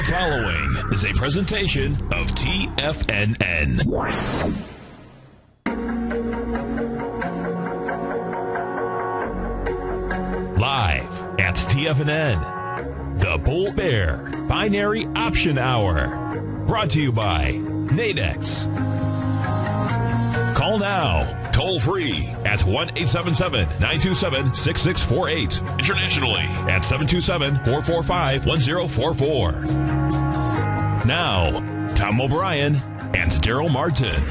following is a presentation of TFNN. Live at TFNN, the Bull Bear Binary Option Hour. Brought to you by Nadex. Call now. Toll free at 1-877-927-6648. Internationally at 727-445-1044. Now, Tom O'Brien and Daryl Martin.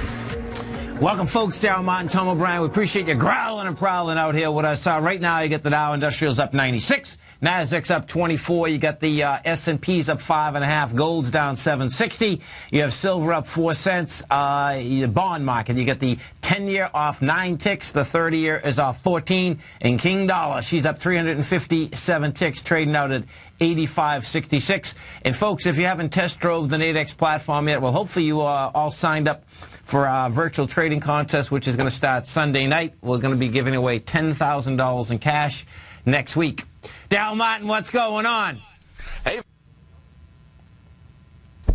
Welcome, folks. Daryl Martin, Tom O'Brien. We appreciate you growling and prowling out here with us. Right now, you get the Dow Industrials up 96. Nasdaq's up 24. You got the S&P's up 5.5. Gold's down 760. You have silver up 4 cents. The bond market, you get the 10-year off 9 ticks. The 30-year is off 14. And King Dollar, she's up 357 ticks, trading out at 85.66. And folks, if you haven't test drove the Nadex platform yet, well, hopefully you are all signed up for our virtual trading contest, which is going to start Sunday night. We're going to be giving away $10,000 in cash next week. Dal Martin, what's going on? Hey,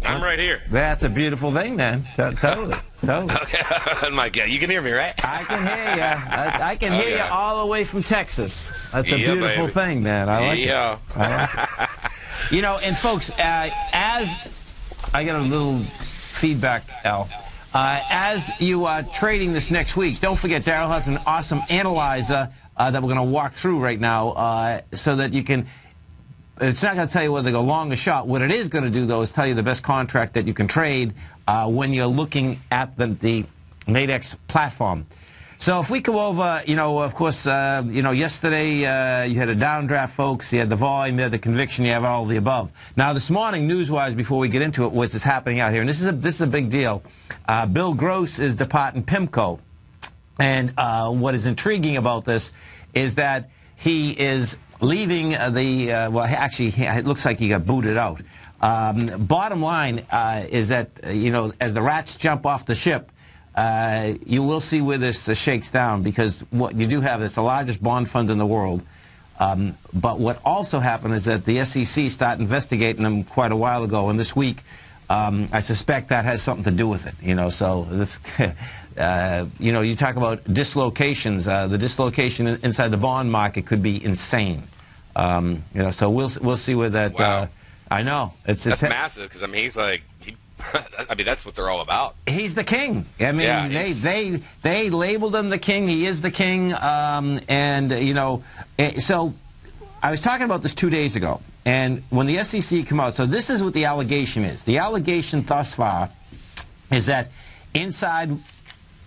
I'm right here. That's a beautiful thing, man. Totally. Okay, Mike, yeah, you can hear me, right? I can hear you. I can hear you all the way from Texas. That's a beautiful thing, man. I like it. I like it. You know, and folks, as I get a little feedback, Al. As you are trading this next week, don't forget Daryl has an awesome analyzer that we're going to walk through right now so that you can, it's not going to tell you whether they go long or short. What it is going to do, though, is tell you the best contract that you can trade when you're looking at the Nadex platform. So if we go over, you know, of course, you know, yesterday you had a downdraft, folks. You had the volume, you had the conviction, you have all of the above. Now, this morning, news-wise, before we get into it, what's happening out here, and this is a big deal. Bill Gross is departing PIMCO. And what is intriguing about this is that he is leaving the, well, actually, it looks like he got booted out. Bottom line is that, you know, as the rats jump off the ship, you will see where this shakes down, because what you do have is the largest bond fund in the world. But what also happened is that the SEC started investigating them quite a while ago, and this week I suspect that has something to do with it. You know, so this, you know, you talk about dislocations. The dislocation inside the bond market could be insane. You know, so we'll see where that. Wow. I know that's massive, because I mean he's like. I mean, that's what they're all about. He's the king. I mean, yeah, they labeled him the king. He is the king. And, you know, so I was talking about this 2 days ago. And when the SEC came out, so this is what the allegation is. The allegation thus far is that inside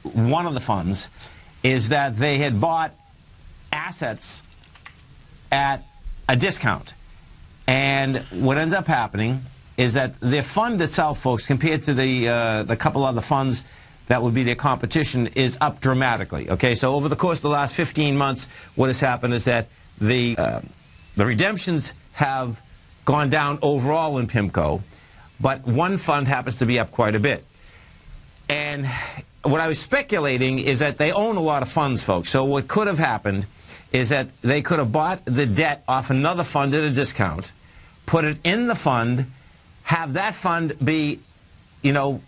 one of the funds is that they had bought assets at a discount. And what ends up happening is that their fund itself, folks, compared to the couple other funds that would be their competition, is up dramatically. Okay, so over the course of the last 15 months, what has happened is that the redemptions have gone down overall in PIMCO, but one fund happens to be up quite a bit. And what I was speculating is that they own a lot of funds, folks. So what could have happened is that they could have bought the debt off another fund at a discount, put it in the fund, have that fund be, you know,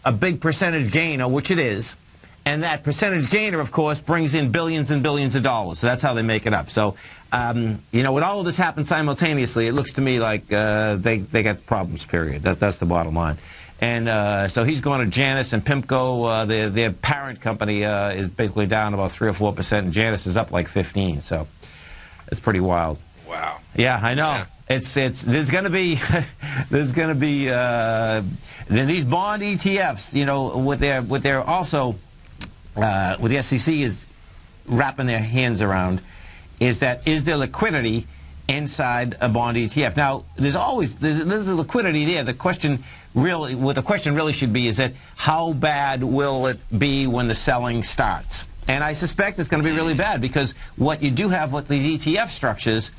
a big percentage gainer, which it is, and that percentage gainer, of course, brings in billions and billions of dollars. So that's how they make it up. So, you know, when all of this happens simultaneously, it looks to me like they got problems, period. That's the bottom line. And so he's going to Janus, and PIMCO, their parent company, is basically down about 3 or 4%, and Janus is up like 15. So it's pretty wild. Wow. Yeah, I know. Yeah. There's going to be these bond ETFs, you know, what they're also what the SEC is wrapping their hands around is there liquidity inside a bond ETF? Now, there's a liquidity there. The question really should be is that how bad will it be when the selling starts? And I suspect it's going to be really bad, because what you do have with these ETF structures,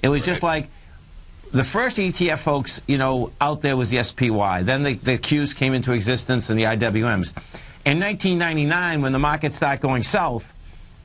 it was just like. The first ETF, folks, you know, out there was the SPY. Then the Qs came into existence and the IWMs. In 1999, when the market started going south,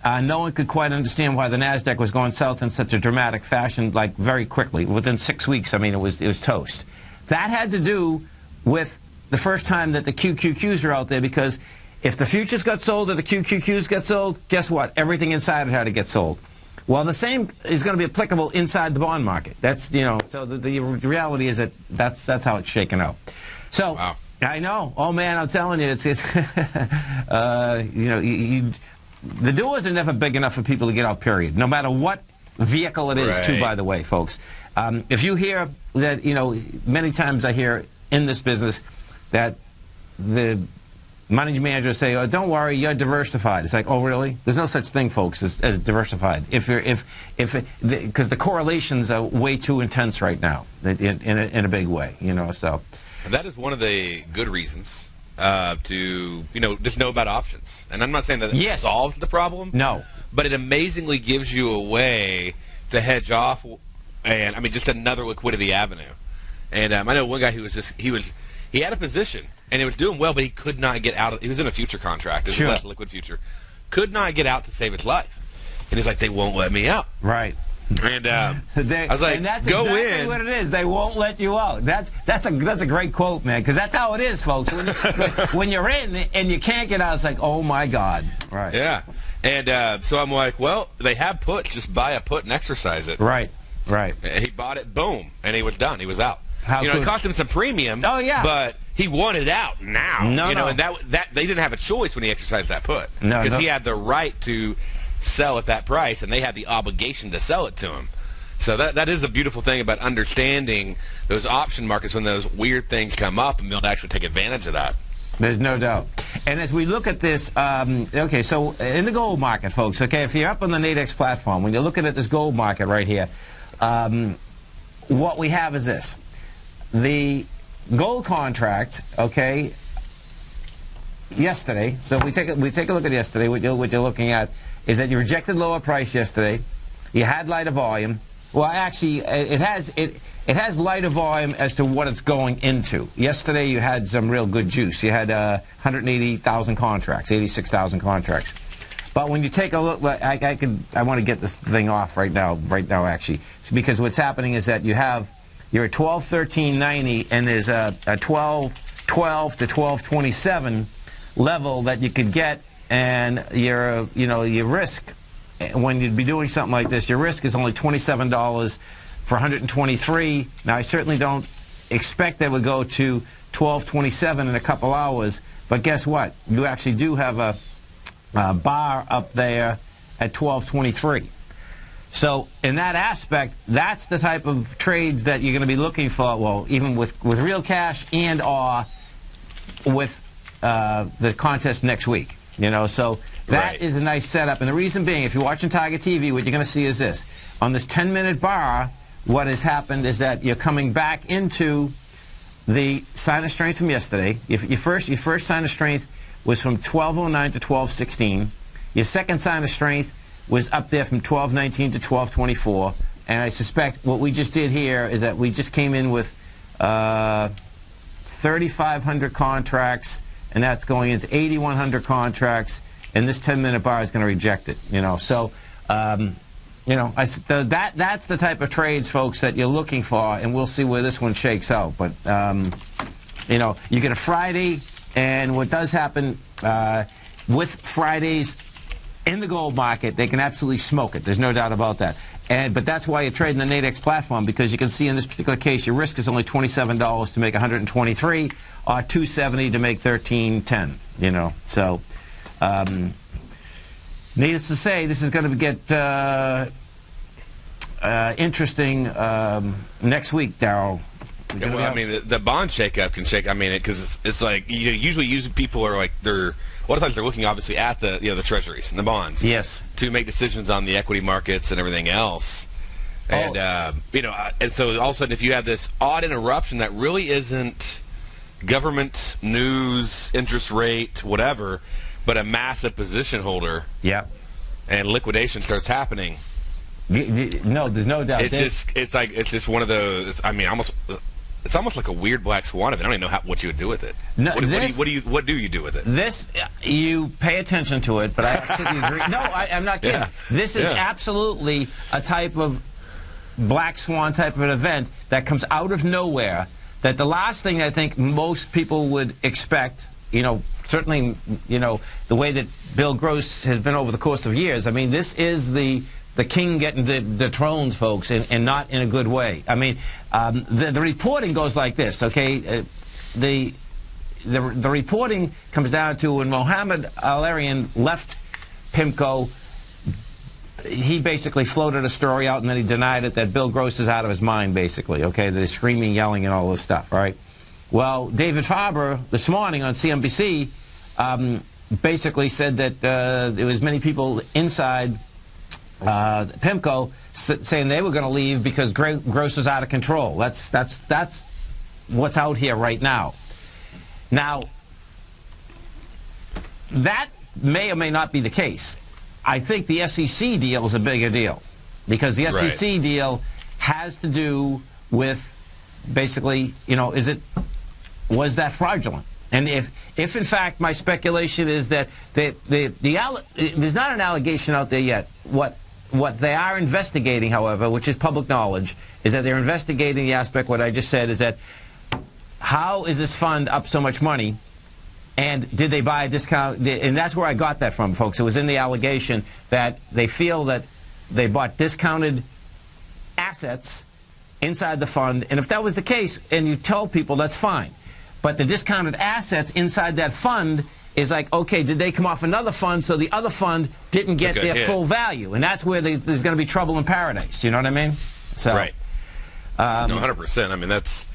no one could quite understand why the NASDAQ was going south in such a dramatic fashion, like very quickly. Within 6 weeks, I mean, it was toast. That had to do with the first time that the QQQs are out there, because if the futures got sold or the QQQs got sold, guess what? Everything inside it had to get sold. Well, the same is going to be applicable inside the bond market. That's, you know, so the reality is that that's how it's shaken out. So, wow. I know. Oh, man, I'm telling you, it's you know, the doors are never big enough for people to get out, period. No matter what vehicle it is, too, by the way, folks. If you hear that, you know, many times I hear in this business that the money managers say, "Oh, don't worry, you're diversified." It's like, oh, really? There's no such thing, folks, as diversified. Because the correlations are way too intense right now, in a big way, you know. So, and that is one of the good reasons to, you know, just know about options. And I'm not saying that it solves the problem. No, but it amazingly gives you a way to hedge off, and I mean, just another liquidity avenue. And I know one guy who was just he had a position. And it was doing well, but he could not get out of it. He was in a future contract. It was a less liquid future. Could not get out to save his life. And he's like, they won't let me out. Right. And I was like, that's go exactly in. What it is. They won't let you out. That's a great quote, man, because that's how it is, folks. When you're in and you can't get out, it's like, oh, my God. Right. Yeah. And so I'm like, well, they have puts. Just buy a put and exercise it. Right. Right. And he bought it, boom, and he was done. He was out. How it cost him some premium. Oh, yeah. But he wanted out now. And that they didn't have a choice when he exercised that put. No, because he had the right to sell at that price, and they had the obligation to sell it to him. So that is a beautiful thing about understanding those option markets when those weird things come up, and they'll actually take advantage of that. There's no doubt. And as we look at this, okay, so in the gold market, folks, okay, if you're up on the Nadex platform, when you're looking at this gold market right here, what we have is this. The gold contract, okay, yesterday, so we take a look at yesterday, what you're looking at is that you rejected lower price yesterday, you had lighter volume. Well, actually, it has lighter volume as to what it's going into. Yesterday you had some real good juice. You had 180,000 contracts, 86,000 contracts. But when you take a look, I want to get this thing off right now actually, because what's happening is that you're at 1213.90, and there's a 1212 to 1227 level that you could get, and your risk when you'd be doing something like this, your risk is only $27 for 123. Now I certainly don't expect that would go to 1227 in a couple hours, but guess what? You actually do have a bar up there at 1223. So in that aspect, that's the type of trades that you're going to be looking for, well, even with real cash and or with the contest next week. You know, so that is a nice setup. And the reason being, if you're watching Tiger TV, what you're going to see is this. On this 10-minute bar, what has happened is that you're coming back into the sign of strength from yesterday. Your first sign of strength was from 1209 to 1216. Your second sign of strength was up there from 1219 to 1224. And I suspect what we just did here is that we just came in with 3,500 contracts, and that's going into 8,100 contracts, and this 10-minute bar is going to reject it. You know, so that's the type of trades, folks, that you're looking for, and we'll see where this one shakes out. But you know, you get a Friday, and what does happen with Fridays in the gold market, they can absolutely smoke it. There's no doubt about that. But that's why you're trading the Nadex platform, because you can see in this particular case your risk is only $27 to make 123, or $270 to make 1310. You know, so needless to say, this is going to get interesting next week, Darryl. Yeah, well, I mean, the bond shakeup can shake. I mean, because it's like usually people are like a lot of times they're looking obviously at the the treasuries and the bonds, yes, to make decisions on the equity markets and everything else. And and so all of a sudden, if you have this odd interruption that really isn't government news, interest rate, whatever, but a massive position holder, and liquidation starts happening. No, there's no doubt. It's just one of those. I mean, it's almost like a weird black swan event. I don't even know what you would do with it. No, what do you do with it? This, you pay attention to it, but I absolutely agree. No, I'm not kidding. Yeah. This is absolutely a type of black swan type of an event that comes out of nowhere that the last thing I think most people would expect, certainly, the way that Bill Gross has been over the course of years, I mean, this is the king getting dethroned, folks, and not in a good way. I mean, the reporting goes like this, okay? The reporting comes down to when Mohammed Al-Arian left PIMCO, he basically floated a story out and then he denied it that Bill Gross is out of his mind, basically, okay? They're screaming, yelling, and all this stuff, all right? Well, David Faber this morning on CNBC basically said that there was many people inside PIMCO saying they were going to leave because Gross was out of control. That's what's out here right now. Now, that may or may not be the case. I think the SEC deal is a bigger deal because the SEC deal has to do with basically, was that fraudulent? And if in fact my speculation is that there's not an allegation out there yet. What they are investigating, however, which is public knowledge, is that they're investigating the aspect, what I just said, is that how is this fund up so much money? And did they buy a discount? And that's where I got that from, folks. It was in the allegation that they feel that they bought discounted assets inside the fund. And if that was the case, and you tell people, that's fine. But the discounted assets inside that fund is like, okay, did they come off another fund so the other fund didn't get their full value? And that's where there's going to be trouble in paradise. You know what I mean? So, right. No, 100%. I mean, that's...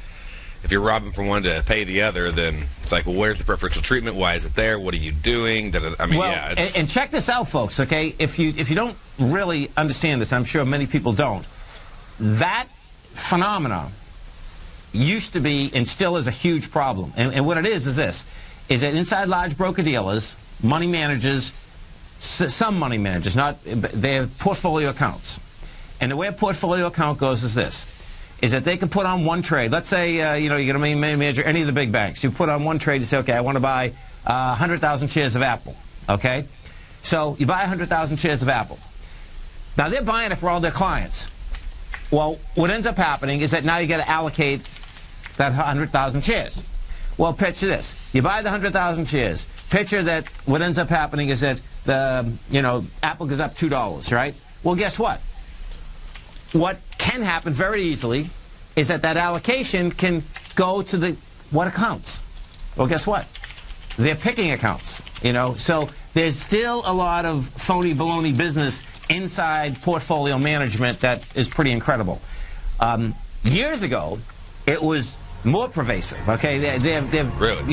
If you're robbing from one to pay the other, then it's like, well, where's the preferential treatment? Why is it there? What are you doing? I mean, yeah. And check this out, folks, okay? If you don't really understand this, I'm sure many people don't, that phenomenon used to be and still is a huge problem. And what it is this, is that inside large broker-dealers, money managers, some money managers, they have portfolio accounts. And the way a portfolio account goes is this, is that they can put on one trade. Let's say, you're going to manager any of the big banks. You put on one trade, you say, okay, I want to buy 100,000 shares of Apple, okay? So you buy 100,000 shares of Apple. Now, they're buying it for all their clients. Well, what ends up happening is that now you got to allocate that 100,000 shares. Well, picture this. You buy the 100,000 shares. Picture that what ends up happening is that Apple goes up $2, right? Well, guess what? What can happen very easily is that allocation can go to what accounts? Well, guess what? They're picking accounts, So there's still a lot of phony baloney business inside portfolio management that is pretty incredible. Years ago, it was more pervasive. Okay, they've really,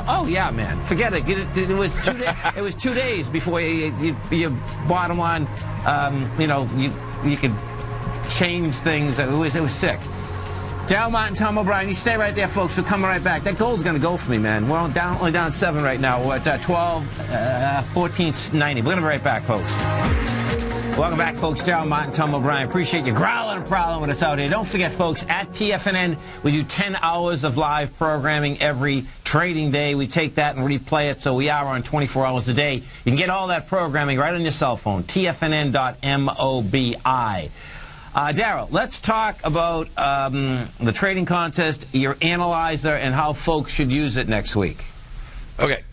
oh yeah, man, forget it. It was 2 days. It was 2 days before your bottom line. You could change things. It was sick. Daryl Martin, Tom O'Brien, you stay right there, folks. We're coming right back. That gold's going to go for me, man. We're only down 7 right now. We're at 14.90. We're going to be right back, folks. Welcome back, folks. Daryl Martin, Tom O'Brien. Appreciate you growling and prowling with us out here. Don't forget, folks, at TFNN, we do 10 hours of live programming every trading day. We take that and replay it, so we are on 24 hours a day. You can get all that programming right on your cell phone, tfnn.mobi. Daryl, let's talk about the trading contest, your analyzer, and how folks should use it next week. Okay.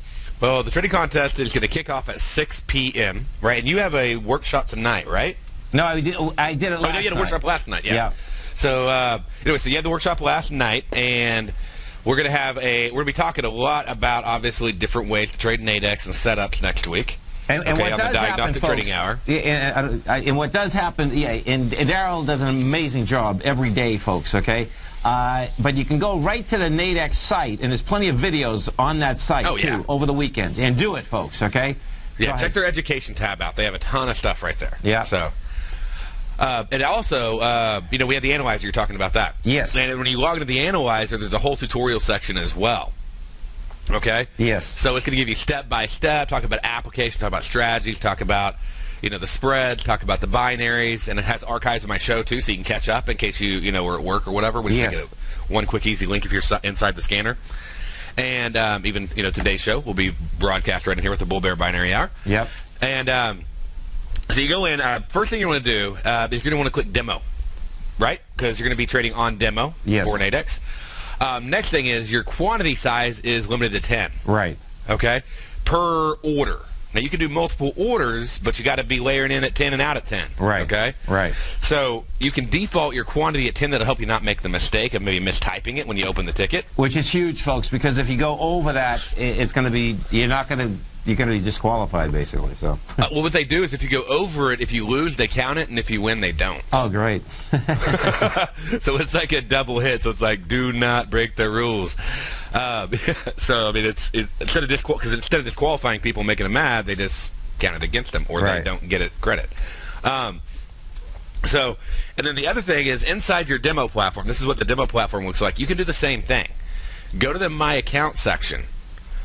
Well, the trading contest is going to kick off at 6 p.m., right? And you have a workshop tonight, right? No, I did it last night. Oh, no, you had a workshop last night, yeah. So, anyway, so you had the workshop last night, and we're going to be talking a lot about, obviously, different ways to trade in ADEX and setups next week. And what does the diagnostic happen, folks, trading hour. And what does happen, and Daryl does an amazing job every day, folks, okay? But you can go right to the NADEX site, and there's plenty of videos on that site, too, over the weekend. And do it, folks, okay? Yeah, check their education tab out. They have a ton of stuff right there. Yeah. So, and also, we have the analyzer. You're talking about that. Yes. And when you log into the analyzer, there's a whole tutorial section as well. Okay? Yes. So it's going to give you step-by-step, talk about application, talk about strategies, talk about, the spread, talk about the binaries, and it has archives of my show, too, so you can catch up in case you were at work or whatever. We just get one quick, easy link if you're inside the scanner. And even, today's show will be broadcast right in here with the Bull Bear Binary Hour. Yep. And so you go in. First thing you want to do is you're going to want to click Demo, right? Because you're going to be trading on Demo for an ADEX. Next thing is your quantity size is limited to 10. Right. Okay? Per order. Now, you can do multiple orders, but you got to be layering in at 10 and out at 10. Right. Okay? Right. So you can default your quantity at 10. That'll help you not make the mistake of maybe mistyping it when you open the ticket. Which is huge, folks, because if you go over that, it's going to be, you're going to be disqualified, basically. So. Well, what they do is if you go over it, if you lose, they count it, and if you win, they don't. Oh, great. So it's like a double hit. So it's like, do not break the rules. So, I mean, instead of disqualifying people, making them mad, they just count it against them, or they don't get it credit. So, and then the other thing is inside your demo platform, this is what the demo platform looks like. You can do the same thing. Go to the My Account section,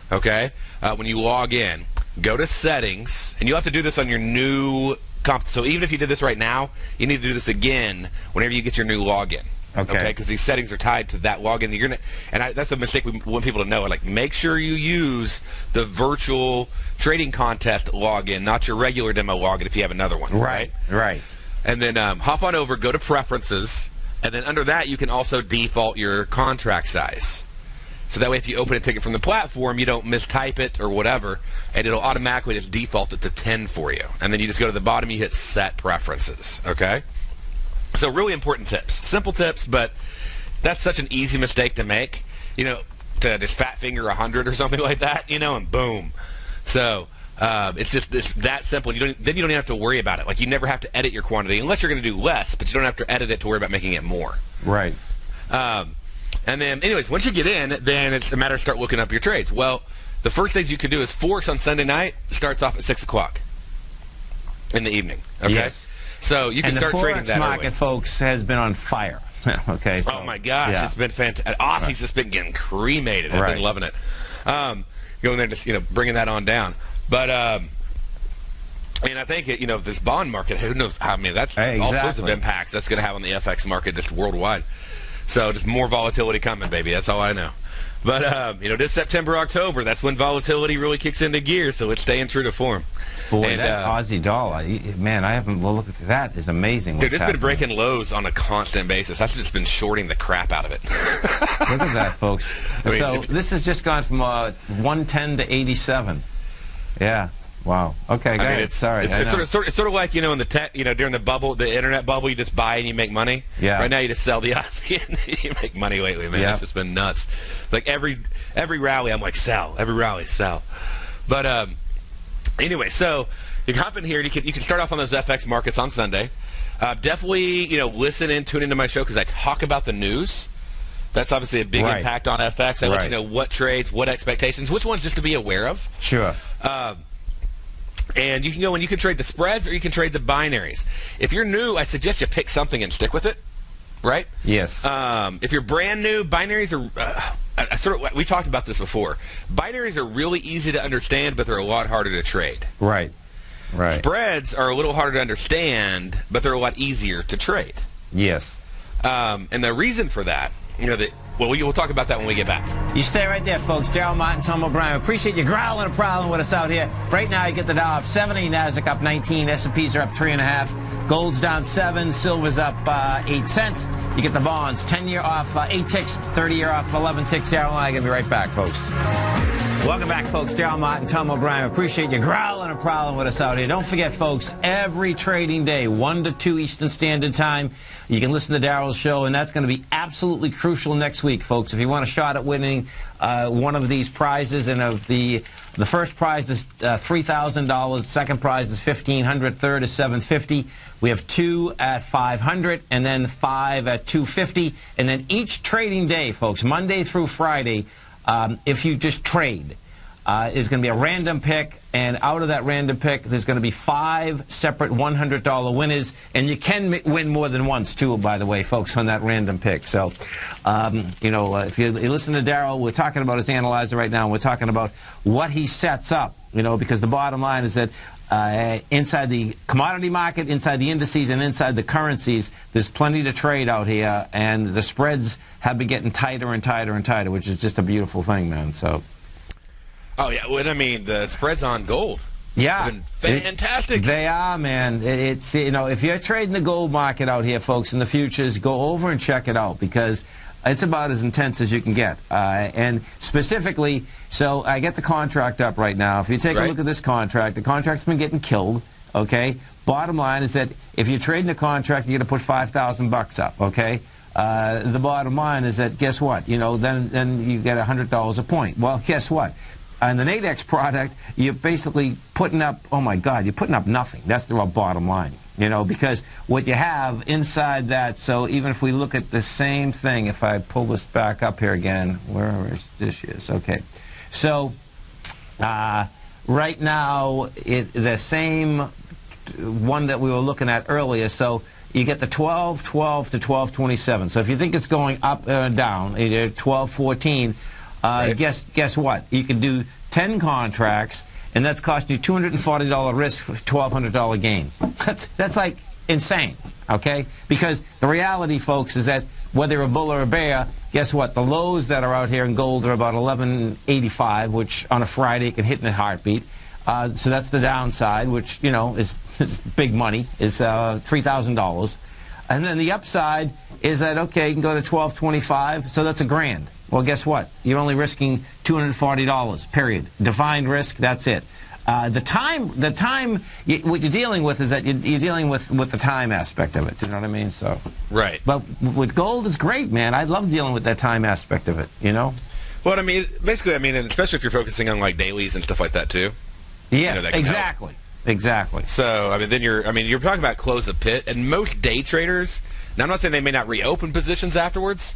okay? When you log in, go to Settings, and you'll have to do this on your new comp. So even if you did this right now, you need to do this again whenever you get your new login. Okay, because these settings are tied to that login. That's a mistake we want people to know. Like, make sure you use the virtual trading contest login, not your regular demo login if you have another one. Right. And then hop on over, go to Preferences, and then under that you can also default your contract size. So that way if you open a ticket from the platform, you don't mistype it or whatever, and it'll automatically just default it to 10 for you. And then you just go to the bottom, you hit Set Preferences. Okay? So really important tips. Simple tips, but that's such an easy mistake to make, to just fat finger 100 or something like that, and boom. So it's just that simple. Then you don't even have to worry about it. Like, you never have to edit your quantity unless you're going to do less, but you don't have to edit it to worry about making it more. Right. And then, anyways, once you get in, then it's a matter of start looking up your trades. Well, the first things you can do is Forex on Sunday night starts off at 6 o'clock in the evening. Okay? Yes. So you can start trading that the Forex market, early. Folks, has been on fire. Okay. So, oh my gosh, it's been fantastic. Aussie's just been getting cremated. I've been loving it. Going there, and just bringing that on down. But I think this bond market, who knows? I mean, that's all sorts of impacts that's going to have on the FX market just worldwide. So just more volatility coming, baby. That's all I know. But this September, October, that's when volatility really kicks into gear. So it's staying true to form. Boy, that Aussie dollar, man, I haven't looked at that. Is amazing. Dude, it's been breaking lows on a constant basis. I've just been shorting the crap out of it. Look at that, folks. This has just gone from 110 to 87. Yeah. Wow. Okay, go ahead. It's sort of like, in the tech, during the bubble, the internet bubble, you just buy and you make money. Yeah. Right now you just sell the Aussie and you make money lately, man. Yep. It's just been nuts. Like every rally, I'm like, sell. Every rally, sell. But anyway, so you can hop in here and you can start off on those FX markets on Sunday. Definitely, listen and tune into my show because I talk about the news. That's obviously a big impact on FX. I let you know what trades, what expectations, which ones just to be aware of. Sure. And you can go and you can trade the spreads or you can trade the binaries. If you're new, I suggest you pick something and stick with it, right? Yes. If you're brand new, binaries are we talked about this before. Binaries are really easy to understand, but they're a lot harder to trade. Right. Spreads are a little harder to understand, but they're a lot easier to trade. Yes. And the reason for that, we'll talk about that when we get back. You stay right there, folks. Daryl Martin, Tom O'Brien. Appreciate you growling and prowling with us out here. Right now, you get the Dow up 70, Nasdaq up 19, S&Ps are up 3.5, gold's down 7, silver's up 8 cents. You get the bonds, 10-year off 8 ticks, 30-year off 11 ticks. Daryl and I are going to be right back, folks. Welcome back, folks. Daryl Martin, Tom O'Brien. Appreciate you growling and prowling with us out here. Don't forget, folks, every trading day, 1 to 2 Eastern Standard Time, you can listen to Daryl's show, and that's going to be absolutely crucial next week, folks. If you want a shot at winning one of these prizes, and the first prize is $3,000, second prize is $1,500, third is $750. We have 2 at $500, and then 5 at $250, and then each trading day, folks, Monday through Friday, if you just trade, is going to be a random pick, and out of that random pick, there's going to be 5 separate $100 winners, and you can win more than once, too, by the way, folks, on that random pick. So, if you listen to Daryl, we're talking about his analyzer right now, and we're talking about what he sets up, because the bottom line is that inside the commodity market, inside the indices, and inside the currencies, there's plenty to trade out here, and the spreads have been getting tighter and tighter and tighter, which is just a beautiful thing, man. So. Oh, yeah. Well, I mean, the spreads on gold have been fantastic. They are, man. It's if you're trading the gold market out here, folks, in the futures, go over and check it out because it's about as intense as you can get. And specifically, so I get the contract up right now. If you take a look at this contract, the contract's been getting killed, okay? Bottom line is that if you're trading a contract, you're going to put $5,000 up, okay? The bottom line is that, guess what? You know, then you get $100 a point. Well, guess what? On the Nadex product, you're basically putting up, oh my God, you're putting up nothing. That's the bottom line, you know, because what you have inside that, so even if we look at the same thing, if I pull this back up here again, where is this? Okay. So, right now, the same one that we were looking at earlier, so you get the 12, 12 to 12.27. So if you think it's going up and down, 12.14, guess what? You can do 10 contracts, and that's costing you $240 risk for $1,200 gain. That's like insane, okay? Because the reality, folks, is that whether you're a bull or a bear, guess what? The lows that are out here in gold are about 11.85, which on a Friday can hit in a heartbeat. So that's the downside, which, you know, is big money, is $3,000. And then the upside is that, okay, you can go to 12.25, so that's $1,000. Well, guess what? You're only risking $240, period. Defined risk, that's it. What you're dealing with is that you're dealing with the time aspect of it. You know what I mean? So. Right. But with gold, it's great, man. I love dealing with that time aspect of it, you know? Well, I mean, basically, I mean, and especially if you're focusing on, like, dailies and stuff like that, too. Yes, you know, exactly. Help. Exactly. So, I mean, then you're talking about close of pit, and most day traders, now I'm not saying they may not reopen positions afterwards,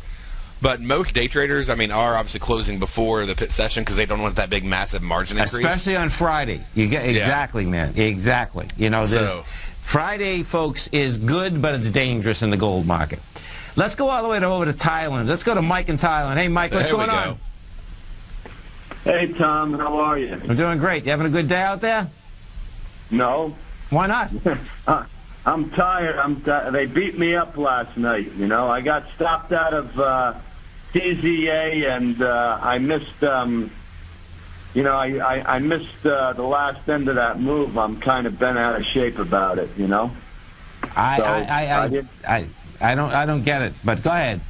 but most day traders, I mean, are obviously closing before the pit session because they don't want that big, massive margin increase. Especially on Friday. You get exactly, man. Exactly. You know, Friday, folks, is good, but it's dangerous in the gold market. Let's go all the way over to Thailand. Let's go to Mike in Thailand. Hey, Mike, what's going on? Hey, Tom. How are you? I'm doing great. You having a good day out there? No. Why not? I'm tired. They beat me up last night. You know, I got stopped out of TZA, and I missed. You know, I missed the last end of that move. I'm kind of bent out of shape about it. You know. I don't get it. But go ahead.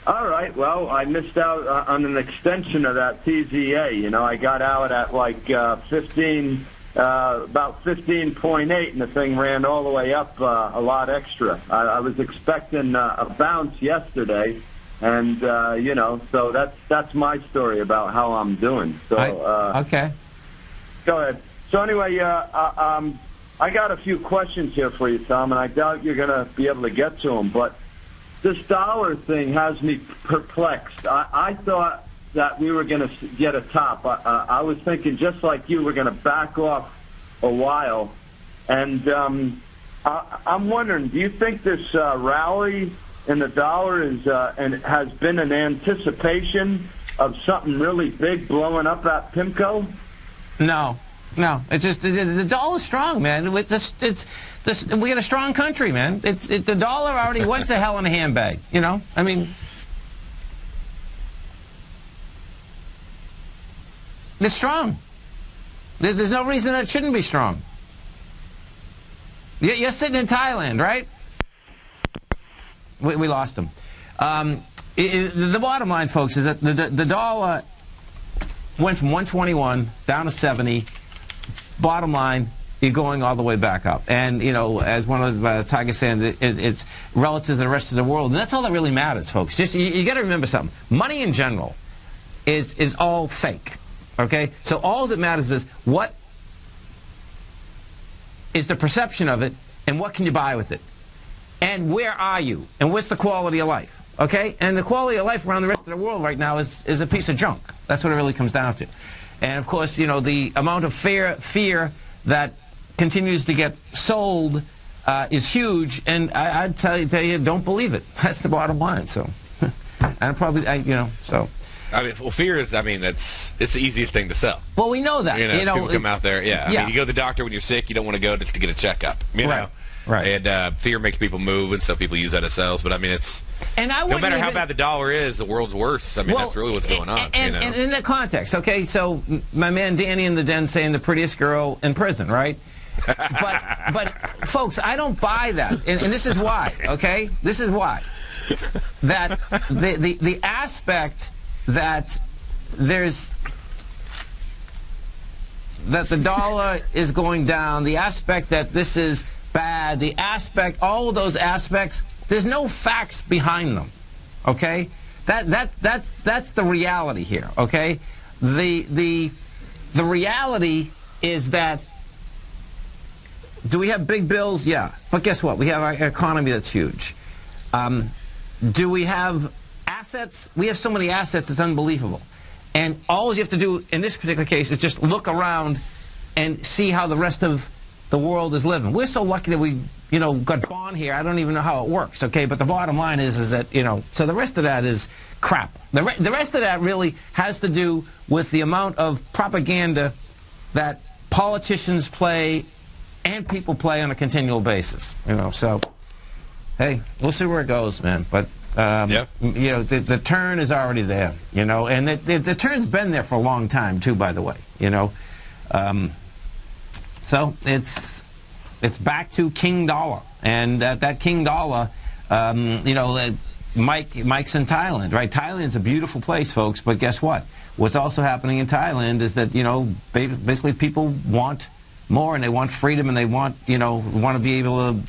All right. Well, I missed out on an extension of that TZA. You know, I got out at like 15. About 15.8, and the thing ran all the way up a lot extra. I was expecting a bounce yesterday, and you know, so that's my story about how I'm doing. So okay, go ahead. So anyway, I got a few questions here for you, Tom, and I doubt you're going to be able to get to them. But this dollar thing has me perplexed. I thought that we were going to get a top. I was thinking just like you, we're going to back off a while. And I'm wondering, do you think this rally in the dollar is and has been an anticipation of something really big blowing up at PIMCO? No. It's just the dollar's strong, man. We got a strong country, man. The dollar already went to hell in a handbag. You know, I mean. It's strong. There's no reason that it shouldn't be strong. You're sitting in Thailand, right? We lost him. The bottom line, folks, is that the dollar went from 121 down to 70. Bottom line, you're going all the way back up. And, you know, as one of Tiger said, it's relative to the rest of the world. And that's all that really matters, folks. Just you got to remember something. Money in general is all fake. Okay? So all that matters is what is the perception of it and what can you buy with it? And where are you? And what's the quality of life? Okay? And the quality of life around the rest of the world right now is a piece of junk. That's what it really comes down to. And, of course, you know, the amount of fear that continues to get sold is huge. And I'd tell you, don't believe it. That's the bottom line. So, and probably, you know, so. I mean, well, fear is, I mean, it's the easiest thing to sell. Well, we know that. You know, people come out there, I mean, you go to the doctor when you're sick, you don't want to go just to get a checkup, you know? Right. And fear makes people move, and so people use that as sales. But, I mean, it's no matter how bad the dollar is, the world's worse. I mean, that's really what's going on. And, you know? and in that context, okay, so my man Danny in the den saying the prettiest girl in prison, right? But folks, I don't buy that. And this is why, okay? This is why. that the aspect that that the dollar is going down, the aspect that this is bad, the aspect, all of those aspects, there's no facts behind them, okay? That's the reality here, okay? The reality is that, do we have big bills? Yeah. But guess what? We have our economy that's huge. Do we have assets? We have so many assets, it's unbelievable. And all you have to do in this particular case is just look around and see how the rest of the world is living. We're so lucky that we, got born here. I don't even know how it works, okay? But the bottom line is that, so the rest of that is crap. The rest of that really has to do with the amount of propaganda that politicians play and people play on a continual basis, So, hey, we'll see where it goes, man. But the turn is already there, and the turn's been there for a long time too, by the way, so it's back to King Dollar, and that King Dollar, Mike's in Thailand, right? Thailand's a beautiful place, folks, but guess what? What's also happening in Thailand is that basically people want more, and they want freedom, and they want want to be able to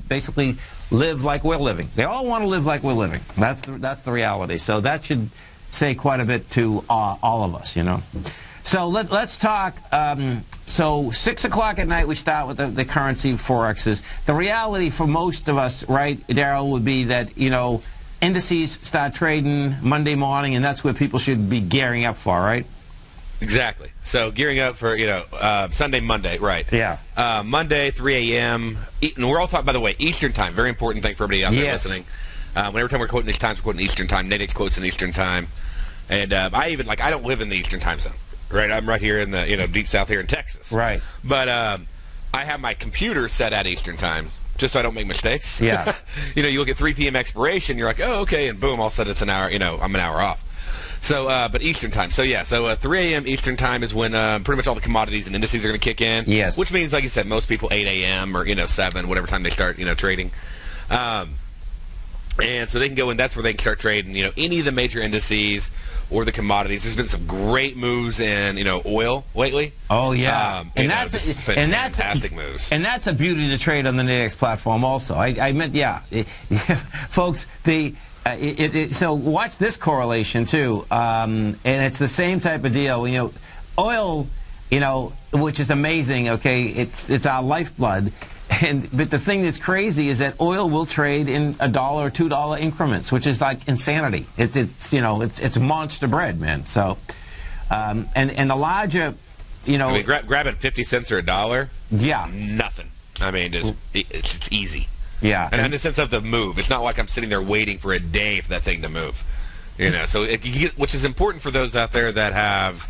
basically live like we're living. They all want to live like we're living. That's the reality. So that should say quite a bit to all of us, So let's talk. So 6 o'clock at night we start with the currency forexes. The reality for most of us, right, Daryl, would be that indices start trading Monday morning, and that's where people should be gearing up for, right? Exactly. So gearing up for, Sunday, Monday, right. Yeah. Monday, 3 a.m. And we're all talking, by the way, Eastern time. Very important thing for everybody out there listening. Whenever time we're quoting these times, we're quoting Eastern time. Nadix quotes in Eastern time. And I don't live in the Eastern time zone, right? I'm right here in the, deep south here in Texas. Right. But I have my computer set at Eastern time just so I don't make mistakes. Yeah. You look at 3 p.m. expiration, you're like, oh, okay, and boom, all of a sudden it's an hour, I'm an hour off. So, but Eastern time. So, 3 a.m. Eastern time is when pretty much all the commodities and indices are going to kick in. Yes. Which means, like you said, most people 8 a.m. or, 7, whatever time they start, trading. And so they can go in, that's where they can start trading, any of the major indices or the commodities. There's been some great moves in, oil lately. Oh, yeah. And that's fantastic moves. And that's a beauty to trade on the Nadix platform also. I meant, folks, so watch this correlation too, and it's the same type of deal. Oil, which is amazing. Okay, it's our lifeblood, but the thing that's crazy is that oil will trade in $1 or $2 increments, which is like insanity. It's monster bread, man. So, and the larger, grabbing 50 cents or $1. Yeah, nothing. I mean, it's easy. Yeah, and in the sense of the move, it's not like I'm sitting there waiting for a day for that thing to move. So which is important for those out there that have,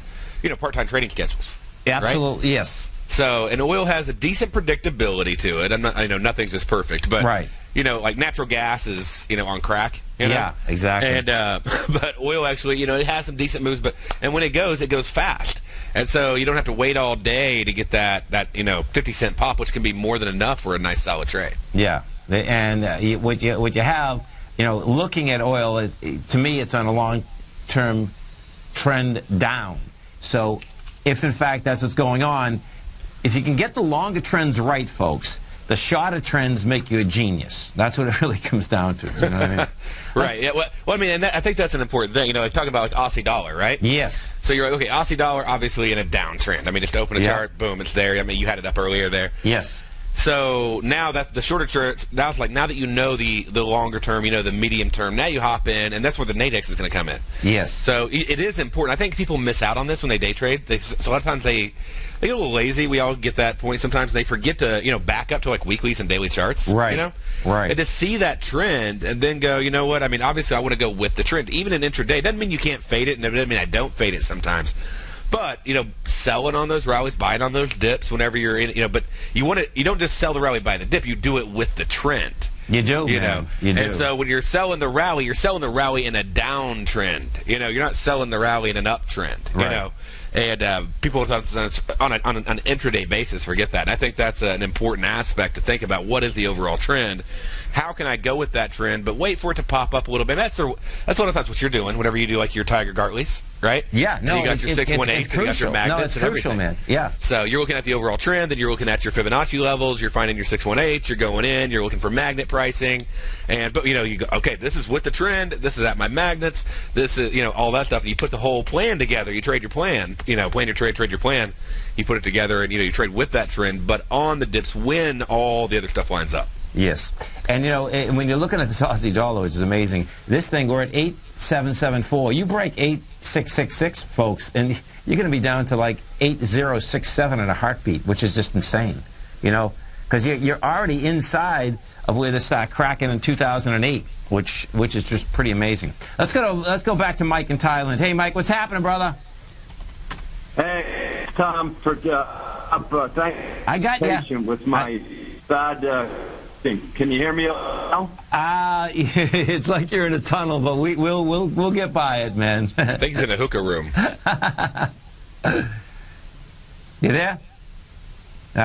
part-time trading schedules. Absolutely, right? Yes. So, and oil has a decent predictability to it. I know nothing's just perfect, but right. Like natural gas is, on crack. Yeah, exactly. And but oil actually, it has some decent moves, and when it goes fast. And so you don't have to wait all day to get that 50-cent pop, which can be more than enough for a nice solid trade. Yeah. And what you have, looking at oil, to me, it's on a long-term trend down. So if, in fact, that's what's going on, if you can get the longer trends right, folks, the shorter trends make you a genius. That's what it really comes down to. You know what I mean? Right. Yeah. Well, I mean, and I think that's an important thing. I talk about Aussie Dollar, right? Yes. So you're like, okay, Aussie Dollar, obviously in a downtrend. I mean, just open a chart, boom, it's there. I mean, you had it up earlier there. Yes. So now that the shorter chart, now it's like now that you know the longer term, the medium term, now you hop in, and that's where the Nadex is going to come in. Yes. So it is important. I think people miss out on this when they day trade. So a lot of times they get a little lazy. We all get that point. Sometimes they forget to back up to like weeklies and daily charts. Right. Right. And to see that trend and then go, you know what? I mean, obviously I want to go with the trend. Even in intraday, doesn't mean you can't fade it, and it doesn't mean I don't fade it sometimes. But selling on those rallies, buying on those dips whenever you're in, but you don't just sell the rally by the dip. You do it with the trend. You do, man. You do. And so when you're selling the rally in a downtrend. You're not selling the rally in an uptrend. Right. And people on an intraday basis forget that. And I think that's an important aspect to think about. What is the overall trend? How can I go with that trend, but wait for it to pop up a little bit? That's what you're doing whenever you do like your Tiger Gartleys, right? Yeah, no, and you got your 618, you got your magnets, no, it's and crucial, everything. Man. Yeah. So you're looking at the overall trend, then you're looking at your Fibonacci levels, you're finding your 618, you're going in, you're looking for magnet pricing, but you go, okay, this is with the trend, this is at my magnets, this is all that stuff. And you put the whole plan together. You trade your plan, plan your trade your plan. You put it together, and you trade with that trend, but on the dips when all the other stuff lines up. Yes. And, when you're looking at this Aussie dollar, which is amazing, this thing, we're at 8,774. You break 8,666, folks, and you're going to be down to like 8,067 in a heartbeat, which is just insane, because you're already inside of where this started cracking in 2008, which is just pretty amazing. Let's go back to Mike in Thailand. Hey, Mike, what's happening, brother? Hey, Tom, thank I got you. With my bad... Can you hear me now? It's like you're in a tunnel, but we'll get by it, man. I think he's in a hookah room. You there?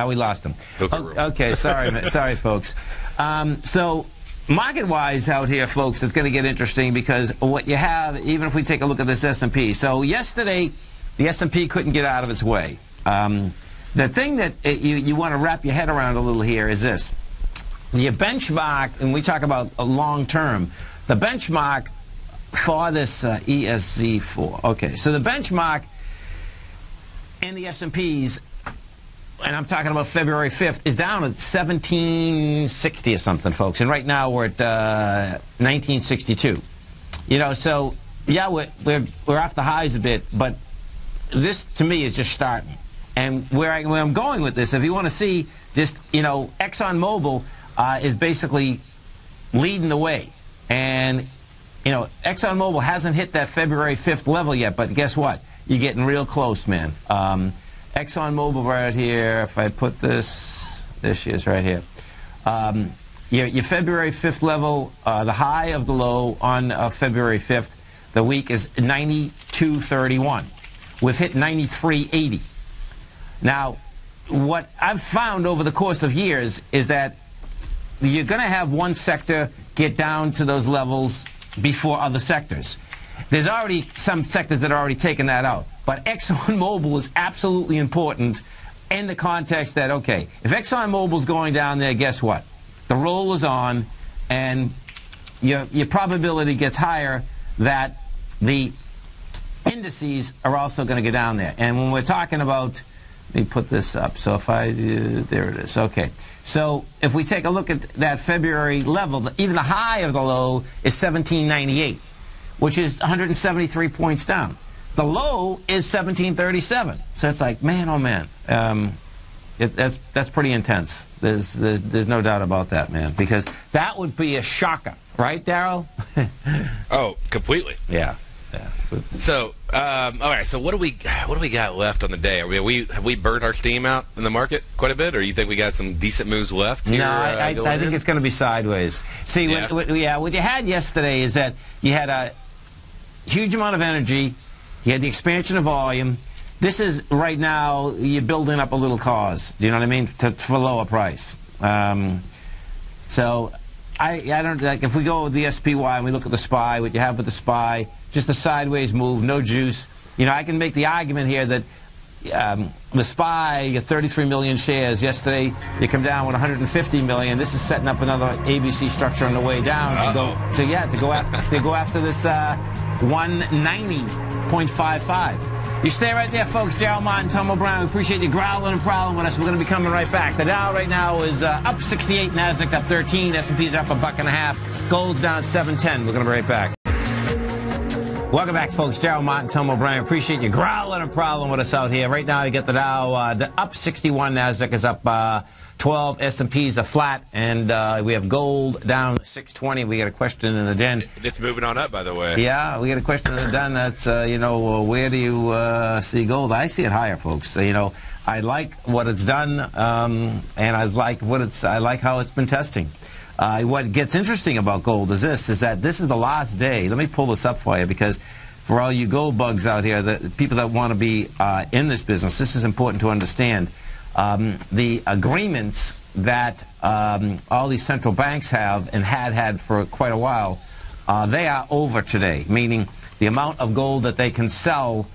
We lost him. Hookah room. Okay, sorry, folks. So market-wise out here, folks, it's going to get interesting because what you have, even if we take a look at this S&P. So yesterday, the S&P couldn't get out of its way. The thing that you want to wrap your head around a little here is this. The benchmark, and we talk about a long term, the benchmark for this ESZ4. Okay, so the benchmark in the S&Ps, and I'm talking about February 5th, is down at 1760 or something, folks. And right now we're at 1962. So yeah, we're off the highs a bit, but this to me is just starting. And where I'm going with this, if you want to see, just ExxonMobil is basically leading the way. And, ExxonMobil hasn't hit that February 5th level yet, but guess what? You're getting real close, man. ExxonMobil right here, if I put this, there she is right here. Your February 5th level, the high of the low on February 5th, the week is 92.31. We've hit 93.80. Now, what I've found over the course of years is that you're going to have one sector get down to those levels before other sectors. There's already some sectors that are already taking that out. But ExxonMobil is absolutely important in the context that, okay, if ExxonMobil's going down there, guess what? The roll is on, and your probability gets higher that the indices are also going to go down there. And when we're talking about, let me put this up. So if I do, there it is. Okay. So if we take a look at that February level, even the high of the low is 1798, which is 173 points down. The low is 1737. So it's like, man, oh man, that's pretty intense. There's no doubt about that, man, because that would be a shocker, right, Darryl? Oh, completely. Yeah. So, all right. So, what do we got left on the day? Have we burned our steam out in the market quite a bit, or you think we got some decent moves left? Here, no, I think it's going to be sideways. See, yeah. What you had yesterday is that you had a huge amount of energy, you had the expansion of volume. This is right now you're building up a little cause. Do you know what I mean? For lower price. So, I don't like if we go with the SPY and we look at the SPY. What you have with the SPY. Just a sideways move, no juice. I can make the argument here that the SPY, you 33 million shares. Yesterday, you come down with 150 million. This is setting up another ABC structure on the way down to go after this 190.55. You stay right there, folks. Darryl Martin, Tomo Brown. We appreciate you growling and prowling with us. We're going to be coming right back. The Dow right now is up 68, Nasdaq up 13, S&P's up $1.50. Gold's down 710. We're going to be right back. Welcome back, folks. Darryl Martin, Tomo Bryan. Appreciate you growling and prowling with us out here. Right now, you get the Dow up 61. Nasdaq is up 12. S&P's are flat. And we have gold down 620. We got a question in the den. It's moving on up, by the way. Yeah, we got a question in the den. That's, where do you see gold? I see it higher, folks. I like what it's done, and I like how it's been testing. What gets interesting about gold is that this is the last day. Let me pull this up for you because for all you gold bugs out here, the people that want to be in this business, this is important to understand. The agreements that all these central banks have and had for quite a while, they are over today, meaning the amount of gold that they can sell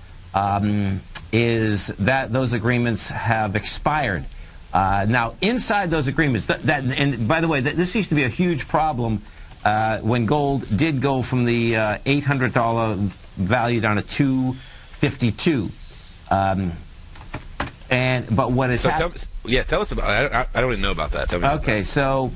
is that those agreements have expired. Now, inside those agreements, and by the way, this used to be a huge problem when gold did go from the $800 value down to $252. But what is happening? Yeah, tell us about it. I don't even know about that. Okay, so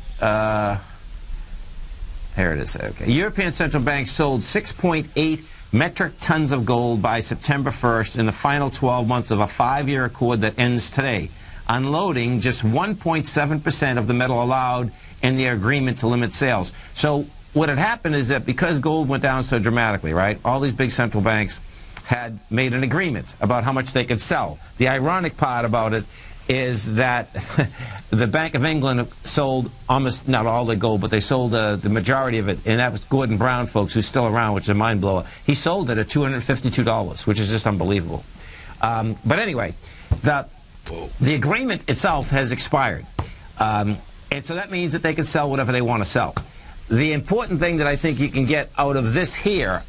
here it is. Okay, European central banks sold 6.8 metric tons of gold by September 1st in the final 12 months of a 5-year accord that ends today, unloading just 1.7% of the metal allowed in the agreement to limit sales. So what had happened is that because gold went down so dramatically, right, all these big central banks had made an agreement about how much they could sell. The ironic part about it is that the Bank of England sold almost, not all the gold, but they sold the majority of it, and that was Gordon Brown, folks, who's still around, which is a mind blower. He sold it at $252, which is just unbelievable. But anyway, the agreement itself has expired, and so that means that they can sell whatever they want to sell. The important thing that I think you can get out of this here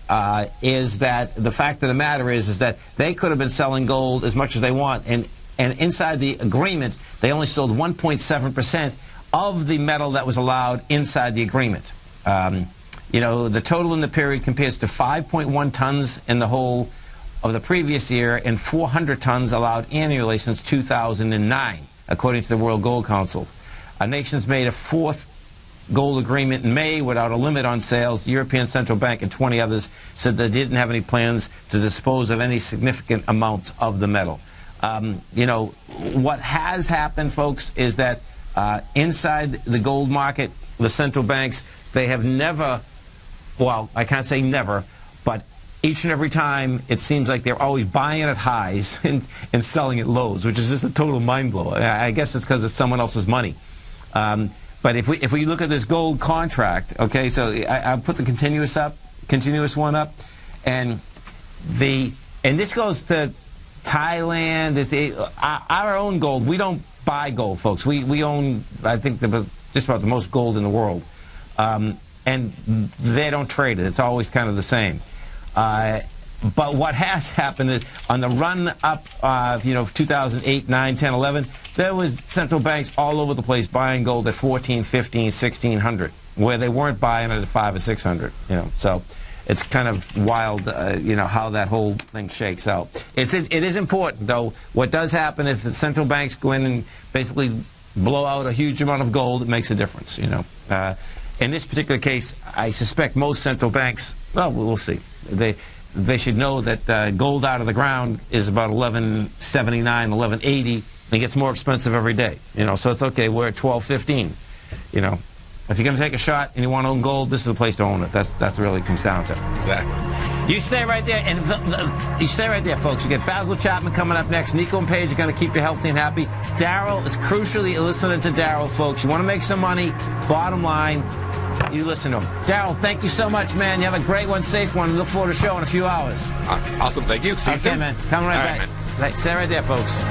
is that the fact of the matter is that they could have been selling gold as much as they want, and inside the agreement, they only sold 1.7% of the metal that was allowed inside the agreement. You know, the total in the period compares to 5.1 tons in the whole of the previous year and 400 tons allowed annually since 2009, according to the World Gold Council. Nations made a fourth gold agreement in May without a limit on sales. The European Central Bank and 20 others said they didn't have any plans to dispose of any significant amounts of the metal. You know, what has happened, folks, is that inside the gold market, the central banks, they have never, well, I can't say never, but each and every time it seems like they're always buying at highs and selling at lows, which is just a total mind blower. I guess it's because it's someone else's money. But if we look at this gold contract, okay, so I put the continuous one up, and this goes to Thailand. Our own gold. We don't buy gold, folks. We own, I think, just about the most gold in the world, and they don't trade it. It's always kind of the same. But what has happened is on the run up, you know, 2008, 9, 10, 11, there was central banks all over the place buying gold at 14, 15, 1600, where they weren't buying it at 5 or 600. You know, so it's kind of wild, you know, how that whole thing shakes out. It is important, though. What does happen if the central banks go in and basically blow out a huge amount of gold, it makes a difference. You know, in this particular case, I suspect most central banks. Well, we'll see. They should know that gold out of the ground is about $11.79, $11.80, and it gets more expensive every day. You know, so it's okay. We're at $12.15. You know, if you're going to take a shot and you want to own gold, this is the place to own it. That's really what it comes down to. Exactly. You stay right there, and you stay right there, folks. You get Basil Chapman coming up next. Nico and Paige are going to keep you healthy and happy. Daryl, it's crucially listening to Daryl, folks. You want to make some money. Bottom line, you listen to him. Daryl, thank you so much, man. You have a great one, safe one. Look forward to the show in a few hours. Awesome. Thank you. See you soon. Okay, man. Coming right back. Man. Stay right there, folks.